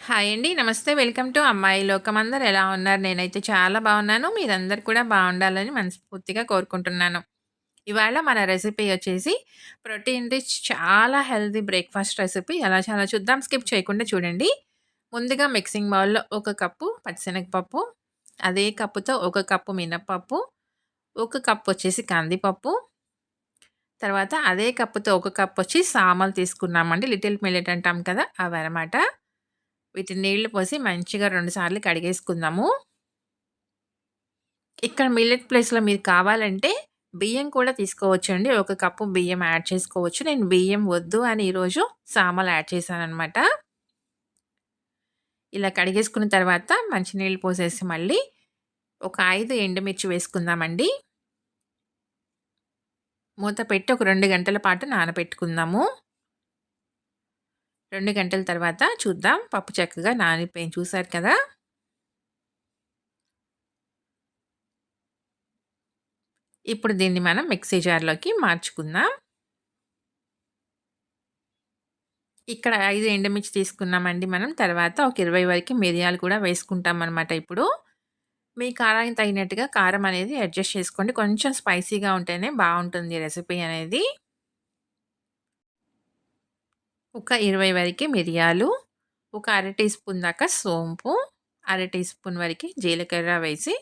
Hi అండి. నమస్తే. Welcome to అమ్మాయి లోకం. అందరూ ఎలా ఉన్నారు? నేనైతే చాలా బాగున్నాను. మీరందరూ కూడా బాగుండాలని మనస్ఫూర్తిగా కోరుకుంటున్నాను. ఇవాళ మన రెసిపీ వచ్చేసి ప్రోటీన్ రిచ్ చాలా హెల్తీ బ్రేక్‌ఫాస్ట్ రెసిపీ. ఎలా చేయాలో చూద్దాం. స్కిప్ చేయకుండా చూడండి. ముందుగా మిక్సింగ్ బౌల్‌లో ఒక కప్పు పచ్చిశనగపప్పు, అదే కప్పుతో ఒక కప్పు మినపప్పు, ఒక కప్ వచ్చేసి కందిపప్పు, తర్వాత అదే కప్పుతో ఒక కప్ వచ్చి సామలు తీసుకున్నామండి. లిటిల్ మిల్లెట్ అంటాం కదా! అవన్నమాట. వీటిని నీళ్లు పోసి మంచిగా 2 సార్లు కడిగేసుకుందాము. ఇక్కడ మిల్లెట్ ప్లేస్‌లో మీరు కావాలంటే బియ్యం కూడా తీసుకోవచ్చండి. ఒక కప్పు బియ్యం యాడ్ చేసుకోవచ్చు. నేను బియ్యం వద్దు అని ఈరోజు సామలు యాడ్ చేశాననమాట. ఇలా కడిగేసుకున్న తర్వాత మంచినీళ్ళు పోసేసి మళ్ళీ ఒక 5 ఎండుమిర్చి వేసుకుందామండి. మూత పెట్టి ఒక 2 గంటల పాటు నానబెట్టుకుందాము. 2 గంటల తర్వాత చూద్దాం. పప్పు చక్కగా నానిపోయింది చూసారు కదా! ఇప్పుడు దీన్ని మనం మిక్సీ జార్‌లోకి మార్చుకుందాం. ఇక్కడ 5 ఎండుమిర్చి తీసుకున్నామండి మనం. తర్వాత ఒక 20 వరకు మిరియాలు కూడా వేసుకుంటామనమాట ఇప్పుడు. మీ కారానికి తగినట్టుగా కారం అనేది అడ్జస్ట్ చేసుకోండి. కొంచెం స్పైసీగా ఉంటేనే బావుంటుంది రెసిపీ అనేది. ఒక 20 వరకి మిరియాలు, ఒక అర టీ స్పూన్ దాకా సోంపు, అర టీ స్పూన్ వరకి జీలకర్ర వేసి,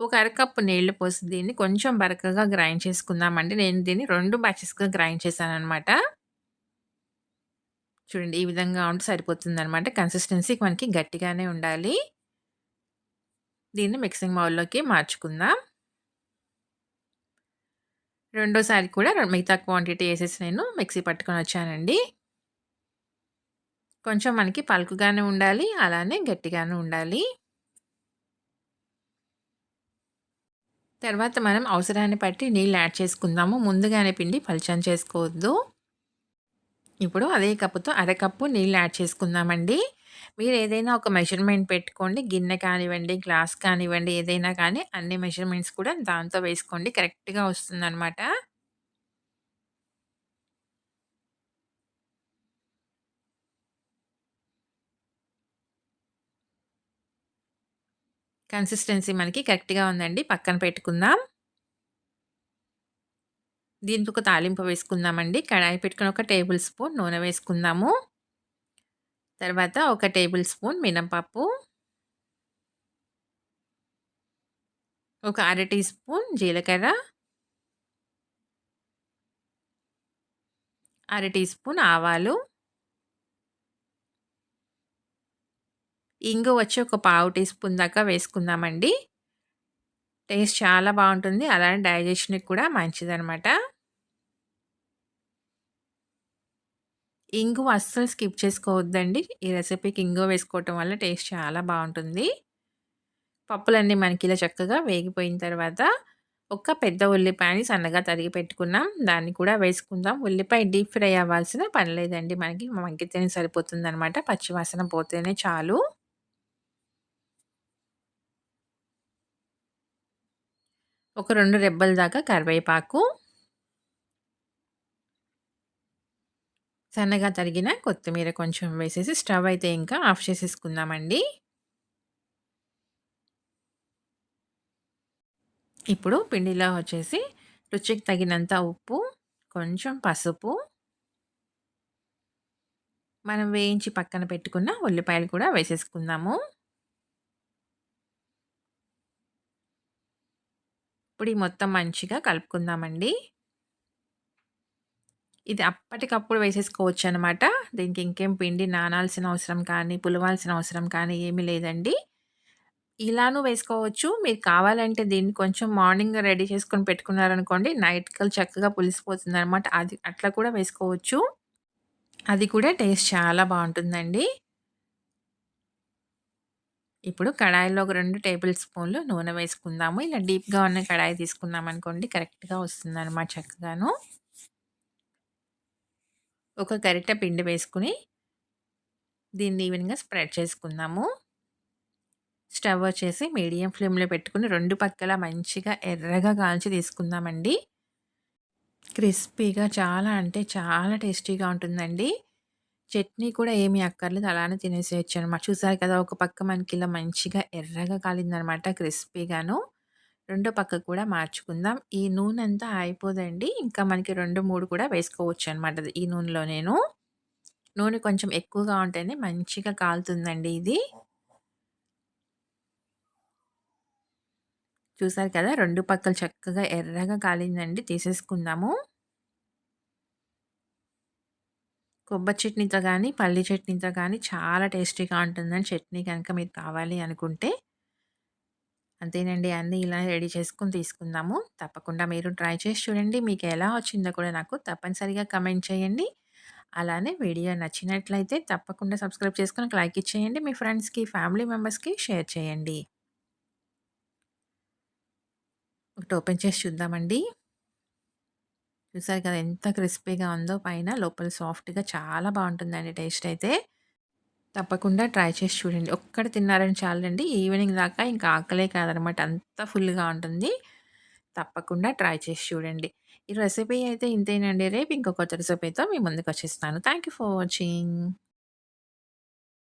ఒక అరకప్పు నీళ్లు పోసి దీన్ని కొంచెం బరకగా గ్రైండ్ చేసుకుందామండి. నేను దీన్ని 2 బ్యాచెస్‌గా గ్రైండ్ చేశాననమాట. చూడండి ఈ విధంగా ఉంటే సరిపోతుందనమాట. కన్సిస్టెన్సీ మనకి గట్టిగానే ఉండాలి. దీన్ని మిక్సింగ్ బౌల్‌లోకి మార్చుకుందాం. రెండోసారి కూడా మిగతా క్వాంటిటీ ఏసేసి నేను మిక్సీ పట్టుకొనొచ్చానండి. కొంచెం మనకి పలుకుగానే ఉండాలి. అలానే గట్టిగాను ఉండాలి. తర్వాత మనం అవసరాన్ని బట్టి నీళ్ళు యాడ్ చేసుకుందాము. ముందుగానే పిండి పలచన చేసుకోవద్దు. ఇప్పుడు అదే కప్పుతో అరకప్పు నీళ్ళు యాడ్ చేసుకుందామండి. మీరు ఏదైనా ఒక మెజర్‌మెంట్ పెట్టుకోండి. గిన్నె కానివ్వండి, గ్లాస్ కానివ్వండి ఏదైనా కానీ అన్ని మెజర్‌మెంట్స్ కూడా దాంతో వేసుకోండి. కరెక్ట్‌గా వస్తుందనమాట. కన్సిస్టెన్సీ మనకి కరెక్ట్‌గా ఉందండి. పక్కన పెట్టుకుందాం. దీనికి ఒక తాలింపు వేసుకుందామండి. కడాయి పెట్టుకొని ఒక టేబుల్ స్పూన్ నూనె వేసుకుందాము. తర్వాత ఒక టేబుల్ స్పూన్ మినపప్పు, ఒక అర టీ స్పూన్ జీలకర్ర, అర టీ స్పూన్ ఆవాలు, ఇంగువ వచ్చి ఒక పావు టీ స్పూన్ దాకా వేసుకుందామండి. టేస్ట్ చాలా బావుంటుంది. అలానే డైజెషన్‌కి కూడా మంచిదనమాట. ఇంగువ అస్సలు స్కిప్ చేసుకోవద్దండి. ఈ రెసిపీకి ఇంగువ వేసుకోవటం వల్ల టేస్ట్ చాలా బావుంటుంది. పప్పులన్నీ మనకి ఇలా చక్కగా వేగిపోయిన తర్వాత ఒక పెద్ద ఉల్లిపాయని సన్నగా తరిగి పెట్టుకున్నాం. దాన్ని కూడా వేసుకుందాం. ఉల్లిపాయ డీప్ ఫ్రై అవ్వాల్సిన పని లేదండి. మనకి మగ్గితేనే సరిపోతుందనమాట. పచ్చివాసన పోతేనే చాలు. ఒక 2 రెబ్బల దాకా కరివేపాకు, సన్నగా తరిగిన కొత్తిమీర కొంచెం వేసేసి స్టవ్ అయితే ఇంకా ఆఫ్ చేసేసుకుందామండి. ఇప్పుడు పిండిలో వచ్చేసి రుచికి తగినంత ఉప్పు, కొంచెం పసుపు, మనం వేయించి పక్కన పెట్టుకున్న ఉల్లిపాయలు కూడా వేసేసుకుందాము. ఇప్పుడు ఈ మొత్తం మంచిగా కలుపుకుందామండి. ఇది అప్పటికప్పుడు వేసేసుకోవచ్చనమాట. దీనికి ఇంకేం పిండి నానాల్సిన అవసరం కానీ, పులవాల్సిన అవసరం కానీ ఏమీ లేదండి. ఇలానూ వేసుకోవచ్చు. మీరు కావాలంటే దీన్ని కొంచెం మార్నింగ్ రెడీ చేసుకొని పెట్టుకున్నారనుకోండి, నైట్ కల్లా చక్కగా పులిసిపోతుందనమాట. అది అట్లా కూడా వేసుకోవచ్చు. అది కూడా టేస్ట్ చాలా బావుంటుందండి. ఇప్పుడు కడాయిలో ఒక 2 టేబుల్ స్పూన్లు నూనె వేసుకుందాము. ఇలా డీప్‌గా ఉన్న కడాయి తీసుకున్నామనుకోండి కరెక్ట్‌గా వస్తుందనమాట చక్కగాను. ఒక గరిటె పిండి వేసుకొని దీన్ని ఈవెన్‌గా స్ప్రెడ్ చేసుకుందాము. స్టవ్ వచ్చేసి మీడియం ఫ్లేమ్‌లో పెట్టుకొని 2 పక్కల మంచిగా ఎర్రగా కాల్చి తీసుకుందామండి. క్రిస్పీగా చాలా అంటే చాలా టేస్టీగా ఉంటుందండి. చట్నీ కూడా ఏమి అక్కర్లేదు. అలానే తినేసేయొచ్చనమాట. చూసారు కదా! ఒక పక్క మనకి ఇలా మంచిగా ఎర్రగా కాలిందనమాట క్రిస్పీగాను. రెండో పక్క కూడా మార్చుకుందాం. ఈ నూనంతా అయిపోదండి. ఇంకా మనకి 2, 3 కూడా వేసుకోవచ్చనమాట ఈ నూనెలో. నూనె కొంచెం ఎక్కువగా ఉంటేనే మంచిగా కాలుతుందండి ఇది. చూసారు కదా! 2 పక్కలు చక్కగా ఎర్రగా కాలిందండి. తీసేసుకుందాము. కొబ్బరి చట్నీతో గానీ, పల్లి చట్నీతో గానీ చాలా టేస్టీగా ఉంటుందండి. చట్నీ గనక మీకు కావాలి అనుకుంటే. అంతేనండి. అన్నీ ఇలా రెడీ చేసుకొని తీసుకుందాము. తప్పకుండా మీరు ట్రై చేసి చూడండి. మీకెలా వచ్చిందో కూడా నాకు తప్పనిసరిగా కమెంట్ చేయండి. అలానే వీడియో నచ్చినట్లయితే తప్పకుండా సబ్స్క్రైబ్ చేసుకొని ఒక లైక్ ఇచ్చేయండి. మీ ఫ్రెండ్స్‌కి, ఫ్యామిలీ మెంబర్స్‌కి షేర్ చేయండి. ఒకటి ఓపెన్ చేసి చూద్దామండి. చూసారు కదా! ఎంత క్రిస్పీగా ఉందో పైన, లోపల సాఫ్ట్‌గా చాలా బావుంటుందండి టేస్ట్ అయితే. తప్పకుండా ట్రై చేసి చూడండి. ఒక్కటి తిన్నారని చాలండి. ఈవినింగ్ దాకా ఇంకా ఆకలే కాదనమాట. అంత ఫుల్‌గా ఉంటుంది. తప్పకుండా ట్రై చేసి చూడండి. ఈ రెసిపీ అయితే ఇంతేనండి. రేపు ఇంకో కొత్త రెసిపీతో మీ ముందుకొచ్చేస్తాను. Thank you for watching.